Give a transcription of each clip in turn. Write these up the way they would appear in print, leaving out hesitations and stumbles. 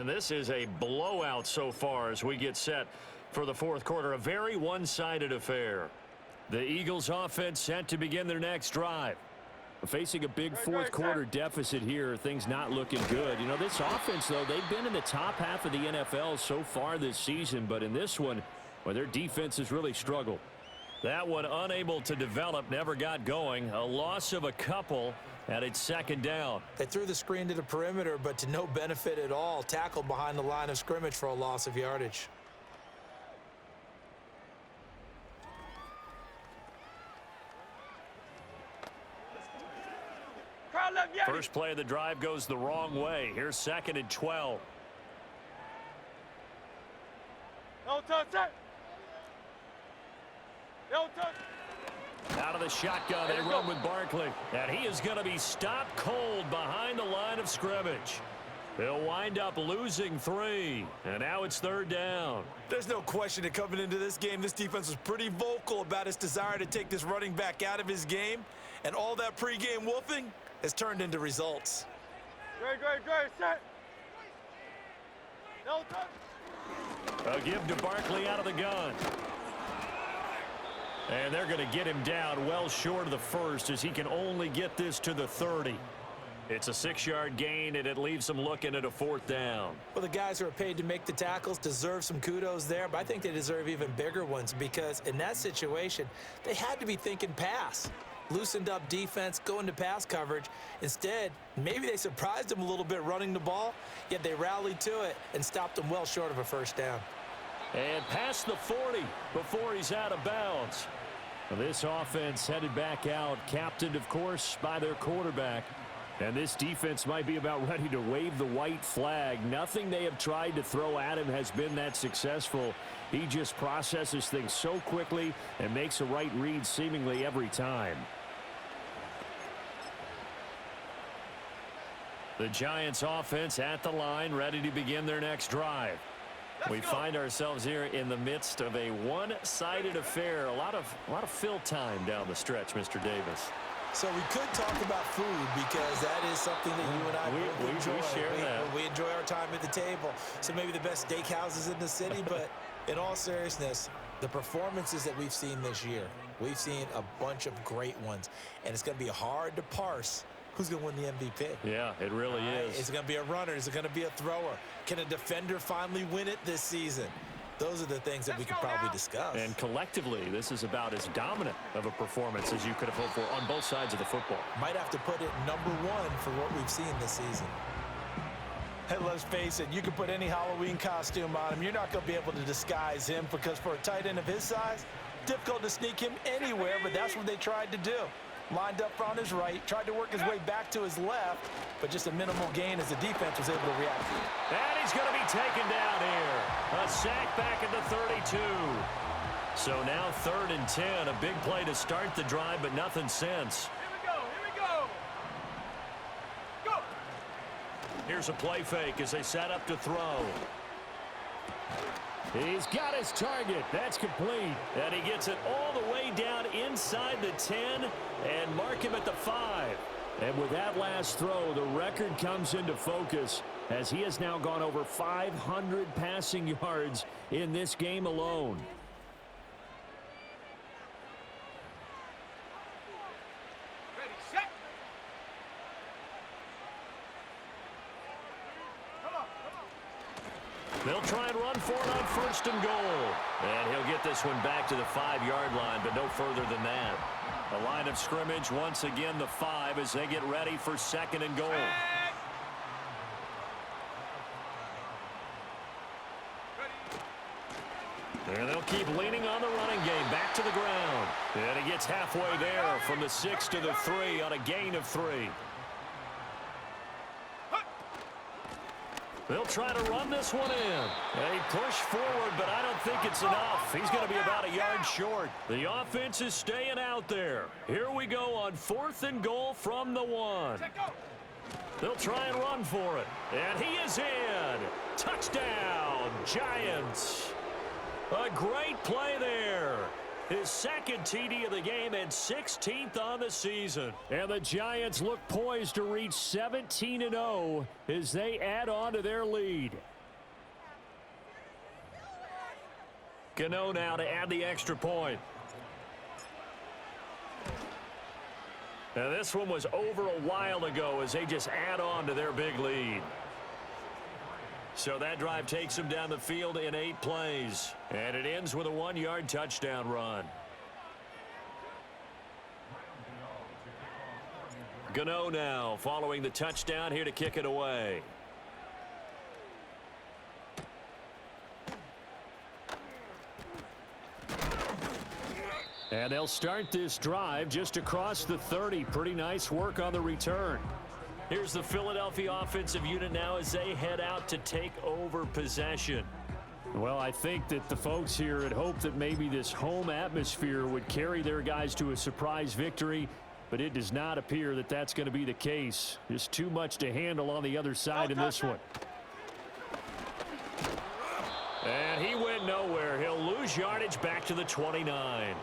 And this is a blowout so far as we get set for the fourth quarter. A very one-sided affair. The Eagles offense set to begin their next drive. Facing a big fourth quarter deficit here, things not looking good. You know, this offense, though, they've been in the top half of the NFL so far this season, but in this one, well, their defense has really struggled. That one unable to develop, never got going. A loss of a couple, and it's second down. They threw the screen to the perimeter, but to no benefit at all. Tackled behind the line of scrimmage for a loss of yardage. First play of the drive goes the wrong way. Here's second and 12. Out of the shotgun, they run with Barkley. And he is going to be stopped cold behind the line of scrimmage. They'll wind up losing 3. And now it's third down. There's no question that coming into this game, this defense was pretty vocal about its desire to take this running back out of his game. And all that pregame wolfing has turned into results. Great, set. No touch. A give to Barkley out of the gun. And they're going to get him down well short of the first as he can only get this to the 30. It's a 6-yard gain, and it leaves them looking at a fourth down. Well, the guys who are paid to make the tackles deserve some kudos there, but I think they deserve even bigger ones because in that situation, they had to be thinking pass. Loosened up defense, going to pass coverage. Instead, maybe they surprised him a little bit running the ball, yet they rallied to it and stopped him well short of a first down. And past the 40 before he's out of bounds. This offense headed back out, captained, of course, by their quarterback. And this defense might be about ready to wave the white flag. Nothing they have tried to throw at him has been that successful. He just processes things so quickly and makes a right read seemingly every time. The Giants offense at the line, ready to begin their next drive. We find ourselves here in the midst of a one-sided affair. A lot of fill time down the stretch, Mr. Davis. So we could talk about food because that is something that you and I enjoy. We share that. We enjoy our time at the table. So maybe the best steakhouses in the city, but in all seriousness, the performances that we've seen this year, we've seen a bunch of great ones, and it's going to be hard to parse who's going to win the MVP. Yeah, it really is. Is it going to be a runner? Is it going to be a thrower? Can a defender finally win it this season? Those are the things that we could probably discuss. And collectively, this is about as dominant of a performance as you could have hoped for on both sides of the football. Might have to put it number 1 for what we've seen this season. Hey, let's face it, you can put any Halloween costume on him. You're not going to be able to disguise him because for a tight end of his size, difficult to sneak him anywhere, but that's what they tried to do. Lined up on his right, tried to work his way back to his left, but just a minimal gain as the defense was able to react. And he's going to be taken down here. A sack back at the 32. So now 3rd and 10. A big play to start the drive, but nothing since. Here we go. Go. Here's a play fake as they set up to throw. He's got his target. That's complete. And he gets it all the way down inside the 10 and mark him at the 5. And with that last throw, the record comes into focus as he has now gone over 500 passing yards in this game alone. Ready, set. Come on. They'll try and run for it on 1st and goal. And he'll get this one back to the 5-yard line, but no further than that. A line of scrimmage, once again the 5 as they get ready for 2nd and goal. And they'll keep leaning on the running game, back to the ground. And he gets halfway there from the 6 to the 3 on a gain of 3. They'll try to run this one in. And he pushed forward, but I don't think it's enough. He's going to be about a yard short. The offense is staying out there. Here we go on 4th and goal from the 1. They'll try and run for it. And he is in. Touchdown, Giants. A great play there. His 2nd TD of the game and 16th on the season. And the Giants look poised to reach 17-0 as they add on to their lead. Gano now to add the extra point. Now this one was over a while ago as they just add on to their big lead. So that drive takes them down the field in 8 plays. And it ends with a 1-yard touchdown run. Gano now following the touchdown here to kick it away. And they'll start this drive just across the 30. Pretty nice work on the return. Here's the Philadelphia offensive unit now as they head out to take over possession. Well, I think that the folks here had hoped that maybe this home atmosphere would carry their guys to a surprise victory, but it does not appear that that's going to be the case. Just too much to handle on the other side in this one. And he went nowhere. He'll lose yardage back to the 29.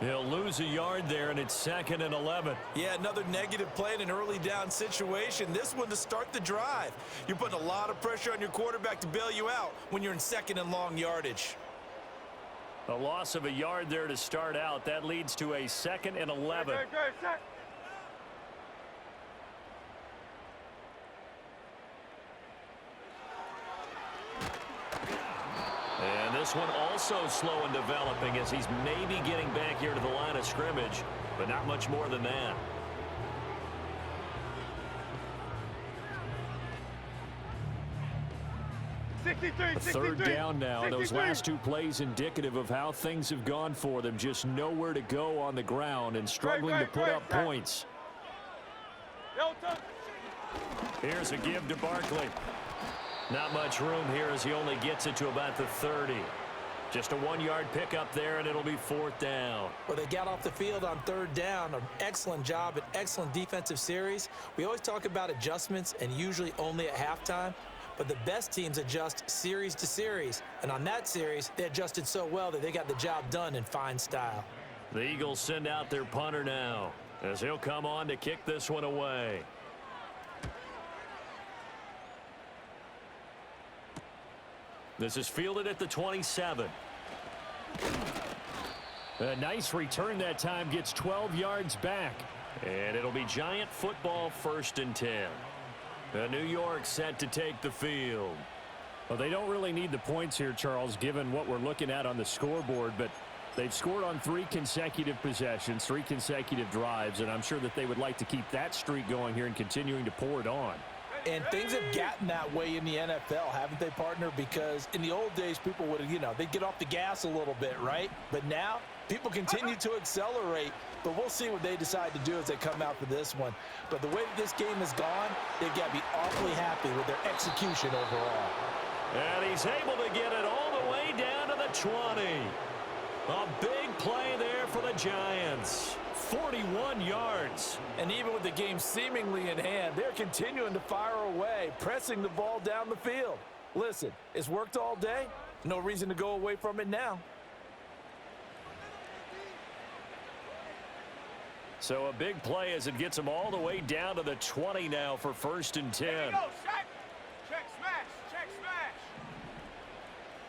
He'll lose a yard there, and it's 2nd and 11. Yeah, another negative play in an early down situation. This one to start the drive. You're putting a lot of pressure on your quarterback to bail you out when you're in 2nd and long yardage. A loss of a yard there to start out. That leads to a 2nd and 11. Set. And this one also slow in developing as he's maybe getting back here to the line of scrimmage, but not much more than that. A 3rd down now. Those last 2 plays indicative of how things have gone for them. Just nowhere to go on the ground and struggling to put up points. Here's a give to Barkley. Not much room here as he only gets it to about the 30. Just a 1-yard pickup there, and it'll be 4th down. Well, they got off the field on 3rd down. An excellent job, an excellent defensive series. We always talk about adjustments and usually only at halftime. But the best teams adjust series to series. And on that series, they adjusted so well that they got the job done in fine style. The Eagles send out their punter now as he'll come on to kick this one away. This is fielded at the 27. A nice return that time, gets 12 yards back. And it'll be Giant football, 1st and 10. New York set to take the field. Well, they don't really need the points here, Charles, given what we're looking at on the scoreboard, but they've scored on 3 consecutive possessions, 3 consecutive drives, and I'm sure that they would like to keep that streak going here and continuing to pour it on. And things have gotten that way in the NFL, haven't they, partner? Because in the old days, people would, they'd get off the gas a little bit, right? But now, people continue to accelerate. But we'll see what they decide to do as they come out for this one. But the way that this game has gone, they've got to be awfully happy with their execution overall. And he's able to get it all the way down to the 20. A big play there for the Giants. 41 yards. And even with the game seemingly in hand, they're continuing to fire away, pressing the ball down the field. Listen, it's worked all day. No reason to go away from it now. So a big play as it gets them all the way down to the 20 now for 1st and 10. There you go, Shaq. Check smash. Check smash.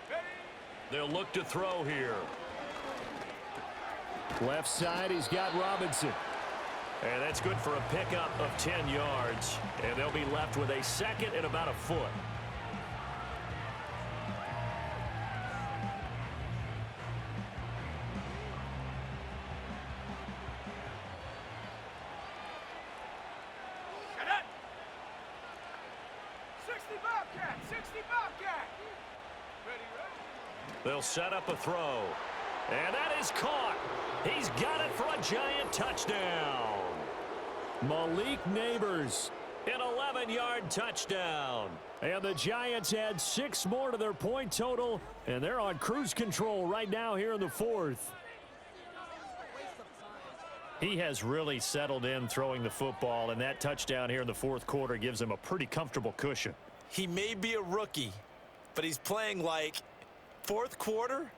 Ready? They'll look to throw here. Left side, he's got Robinson. And that's good for a pickup of 10 yards. And they'll be left with a 2nd and about a foot. Shut up. 60 Bobcat. 60 Bobcat. Ready. They'll set up a throw. And that is caught. He's got it for a Giant touchdown. Malik Neighbors, an 11-yard touchdown. And the Giants add 6 more to their point total, and they're on cruise control right now here in the 4th. He has really settled in throwing the football, and that touchdown here in the 4th quarter gives him a pretty comfortable cushion. He may be a rookie, but he's playing like 4th quarter.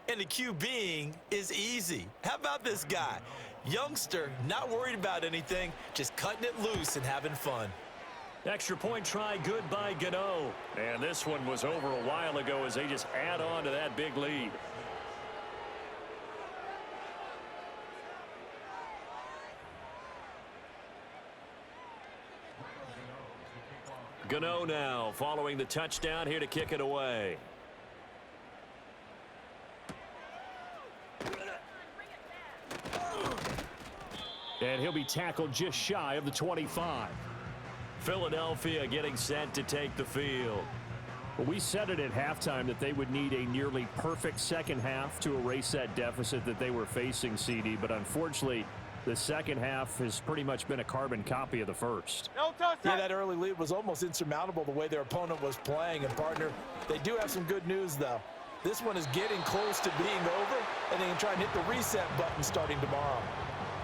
And the QBing is easy. How about this guy? Youngster, not worried about anything, just cutting it loose and having fun. Extra point try, good by Gano. And this one was over a while ago as they just add on to that big lead. Gano now following the touchdown here to kick it away. And he'll be tackled just shy of the 25. Philadelphia getting set to take the field. Well, we said it at halftime that they would need a nearly perfect second half to erase that deficit that they were facing, CD. But unfortunately, the second half has pretty much been a carbon copy of the first. Yeah, that early lead was almost insurmountable the way their opponent was playing. And, partner, they do have some good news, though. This one is getting close to being over, and they can try and hit the reset button starting tomorrow.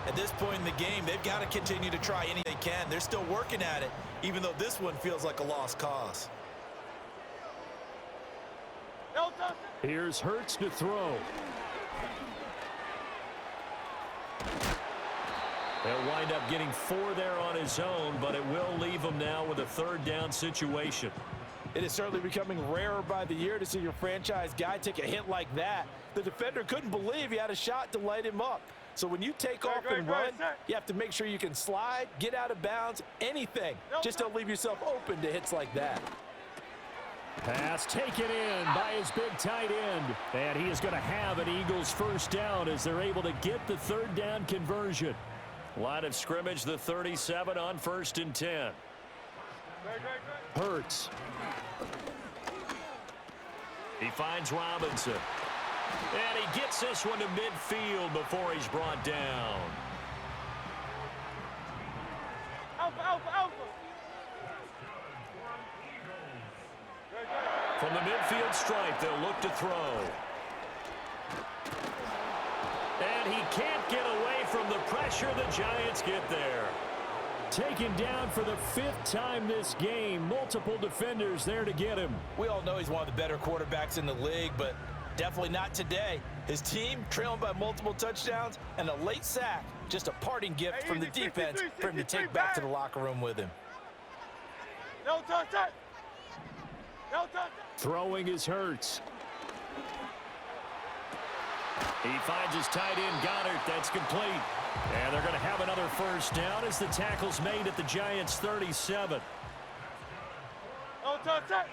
At this point in the game, they've got to continue to try anything they can. They're still working at it, even though this one feels like a lost cause. Here's Hurts to throw. He'll wind up getting 4 there on his own, but it will leave him now with a third down situation. It is certainly becoming rarer by the year to see your franchise guy take a hit like that. The defender couldn't believe he had a shot to light him up. So when you take off and run, you have to make sure you can slide, get out of bounds, anything. Just don't leave yourself open to hits like that. Pass taken in by his big tight end. And he is going to have an Eagles first down as they're able to get the third down conversion. Line of scrimmage, the 37 on 1st and 10. Hurts. He finds Robinson. And he gets this one to midfield before he's brought down. Alpha. From the midfield stripe, they'll look to throw. And he can't get away from the pressure. The Giants get there. Taken down for the 5th time this game. Multiple defenders there to get him. We all know he's one of the better quarterbacks in the league, but definitely not today. His team trailing by multiple touchdowns and a late sack. Just a parting gift from the defense for him to take back to the locker room with him. No touch. Throwing is Hurts. He finds his tight end, Goddard. That's complete. And they're going to have another first down as the tackle's made at the Giants' 37. No touch.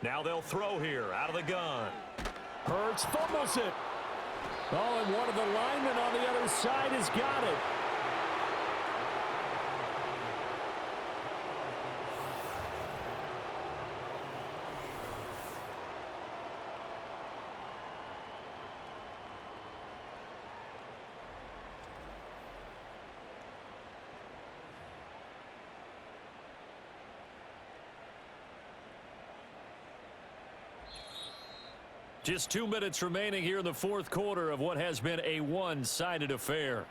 Now they'll throw here out of the gun. Hurts fumbles it. Oh, and one of the linemen on the other side has got it. Just 2 minutes remaining here in the 4th quarter of what has been a one-sided affair.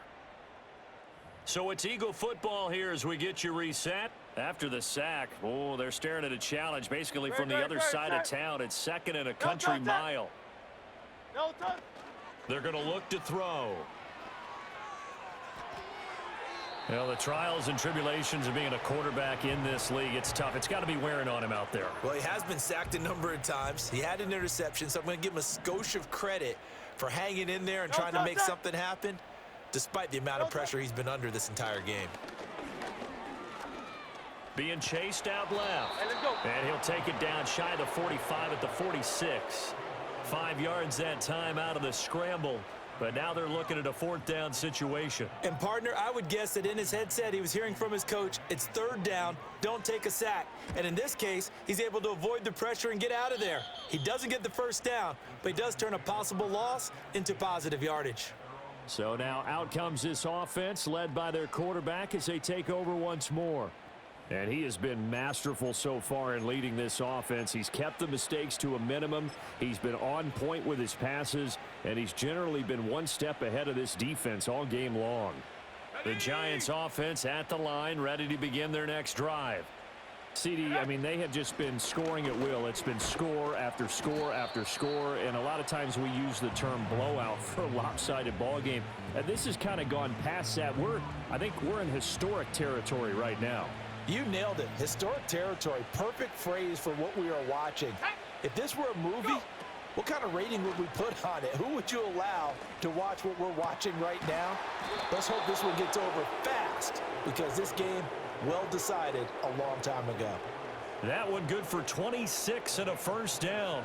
So it's Eagle football here as we get you reset. After the sack, oh, they're staring at a challenge basically from the other side of town. It's 2nd and a country mile. No touch. They're going to look to throw. Well, the trials and tribulations of being a quarterback in this league, it's tough. It's got to be wearing on him out there. Well, he has been sacked a number of times. He had an interception, so I'm going to give him a skosh of credit for hanging in there and trying to make something happen, despite the amount of pressure he's been under this entire game. Being chased out left. And he'll take it down shy of the 45 at the 46. 5 yards that time out of the scramble. But now they're looking at a 4th down situation. And, partner, I would guess that in his headset he was hearing from his coach, it's 3rd down, don't take a sack. And in this case, he's able to avoid the pressure and get out of there. He doesn't get the first down, but he does turn a possible loss into positive yardage. So now out comes this offense led by their quarterback as they take over once more. And he has been masterful so far in leading this offense. He's kept the mistakes to a minimum. He's been on point with his passes, and he's generally been one step ahead of this defense all game long. The Giants offense at the line, ready to begin their next drive. CD, I mean, they have just been scoring at will. It's been score after score after score, and a lot of times we use the term blowout for a lopsided ball game. And this has kind of gone past that. I think we're in historic territory right now. You nailed it. Historic territory. Perfect phrase for what we are watching. If this were a movie, what kind of rating would we put on it? Who would you allow to watch what we're watching right now? Let's hope this one gets over fast, because this game, well decided a long time ago. That one good for 26 and a first down.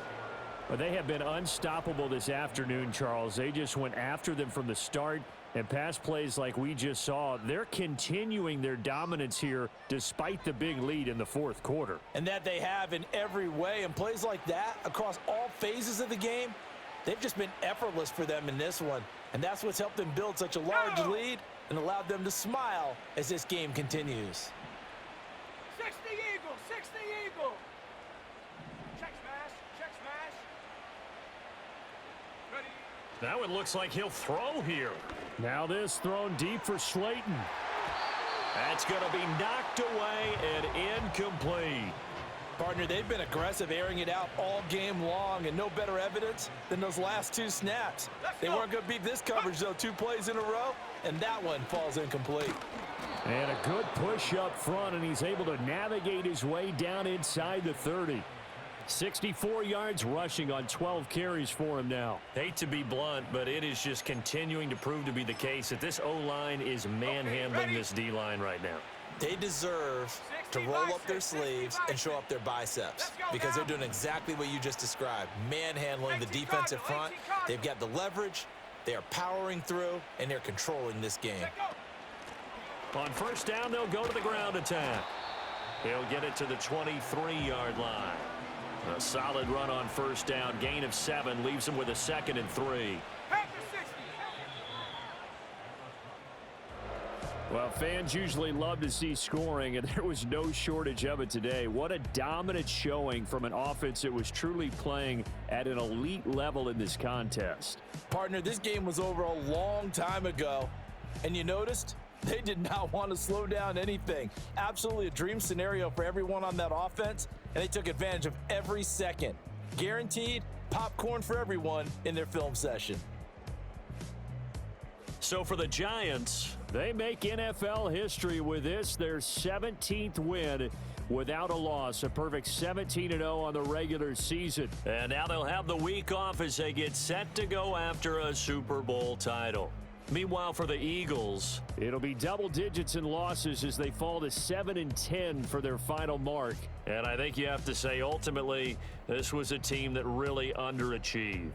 But they have been unstoppable this afternoon, Charles. They just went after them from the start, and pass plays like we just saw, they're continuing their dominance here despite the big lead in the fourth quarter. And that they have in every way, and plays like that across all phases of the game, they've just been effortless for them in this one. And that's what's helped them build such a large lead and allowed them to smile as this game continues. 60 Eagle, 60 Eagle. Check smash, check smash. Ready. That one looks like he'll throw here. Now this thrown deep for Slayton. That's going to be knocked away and incomplete. Partner, they've been aggressive, airing it out all game long, and no better evidence than those last two snaps. They weren't going to beat this coverage, though, 2 plays in a row, and that one falls incomplete. And a good push up front, and he's able to navigate his way down inside the 30. 64 yards rushing on 12 carries for him now. Hate to be blunt, but it is just continuing to prove to be the case that this O-line is manhandling this D-line right now. They deserve to roll up their sleeves and show up their biceps, because they're doing exactly what you just described, manhandling the defensive front. They've got the leverage, they are powering through, and they're controlling this game. On first down, they'll go to the ground attack. He'll get it to the 23-yard line. A solid run on first down, gain of 7, leaves him with a 2nd and 3. Well, fans usually love to see scoring, and there was no shortage of it today. What a dominant showing from an offense that was truly playing at an elite level in this contest. Partner, this game was over a long time ago, and you noticed they did not want to slow down anything. Absolutely a dream scenario for everyone on that offense, and they took advantage of every second. Guaranteed popcorn for everyone in their film session. So for the Giants, they make NFL history with this, their 17th win without a loss, a perfect 17-0 on the regular season. And now they'll have the week off as they get set to go after a Super Bowl title. Meanwhile, for the Eagles, it'll be double digits in losses as they fall to 7-10 for their final mark. And I think you have to say, ultimately, this was a team that really underachieved.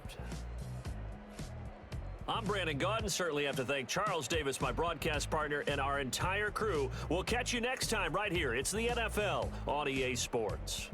I'm Brandon Gaudin. Certainly have to thank Charles Davis, my broadcast partner, and our entire crew. We'll catch you next time right here. It's the NFL on EA Sports.